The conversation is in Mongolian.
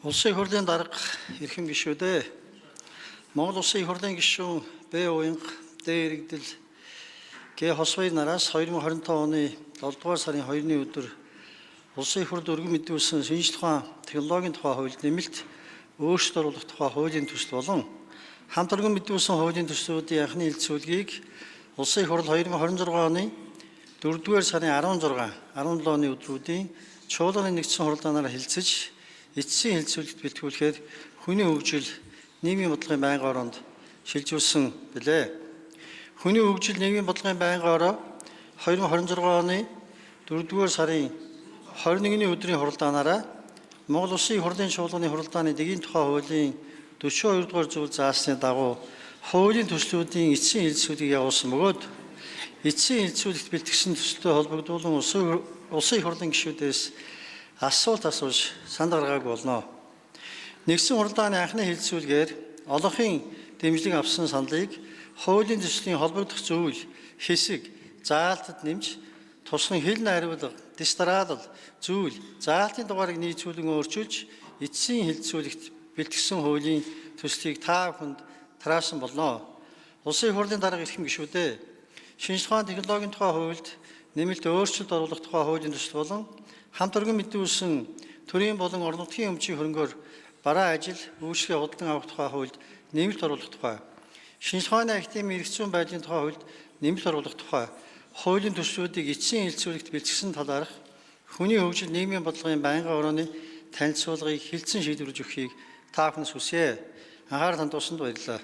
Улсын их хурлын дарга эрхэм гишүүдээ Монгол Улсын их хурлын гишүүн Б уянга Д иргэдэл Г хос баяр нараас 2025 оны 7 дугаар сарын 2-ны өдөр Улсын их хурлд өргөн мэдүүлсэн шинжлэх ухаан технологийн тухай хуульд нэмэлт өөрчлөлт оруулах тухай хуулийн төсөл болон хамт өргөн мэдүүлсэн хуулийн төслүүдийн анхны хэлцүүлгийг Улсын их хурл 2026 оны 4-р сарын 16, 17 оны өдрүүдийн чуулганы нэгдсэн хурлаанаар хэлцэж эцсийн хэлцүүлэгт бэлтгүүлэхээр хүний хөгжил нийгмийн бодлогын байнгын ороонд шилжүүлсэн билээ. Хүний хөгжил нийгмийн бодлогын байнгын ороо 2026 оны 4-р сарын 21-ний өдрийн хурлаанаараа Монгол Улсын их хурлын чуулганы хурлааны дэгийн тухай хуулийн 42 дугаар зүйл заасны дагуу хуулийн төслүүдийн эцсийн хэлцүүлгийг явуулсан бөгөөд эцсийн хэлцүүлэгт бэлтгэсэн төсөлтэй холбогдуулан Улсын их хурлын гишүүдээс асуулт асууж санал гаргаагүй болно. Нэгдсэн хурлааны анхны хэлцүүлгээр олонхын дэмжлэг авсан саналыг хуулийн төслийн холбогдох зүйл, хэсэг, заалтад нэмж тусган хэл найруулга, дистраалал, зүйл, заалтын дугаарыг нийцүүлэн өөрчилж эцсийн хэлцүүлэгт бэлтгэсэн хуулийн төслийг та бүхэнд тараасан болно. Улсын их хурлын дарга эрхэм гишүүдээ шинжлэх ухааны технологийн тухай хуульд нэмэлт өөрчлөлт оруулах тухай хуулийн төсөл болон хамт өргөн мэдүүлсэн төрийн болон орон нутгийн өмчийн хөрөнгөөр бараа ажил, үйлчлэгээ худалдан авах тухай хуульд нэмэлт оруулах тухай, шинжлэх ухааны академийн эрх зүйн байдлын тухай хуульд нэмэлт оруулах тухай хуулийн төслүүдийг эцсийн хэлцүүлэгт бэлтгэсэн талаарх хүний хөгжил нийгмийн бодлогын байнгын орооны танилцуулгыг хэлтсэн шийдвэрлэж өгөхийг та бүхнээс хүсье. Анхаарал хандуулсанд баярлалаа.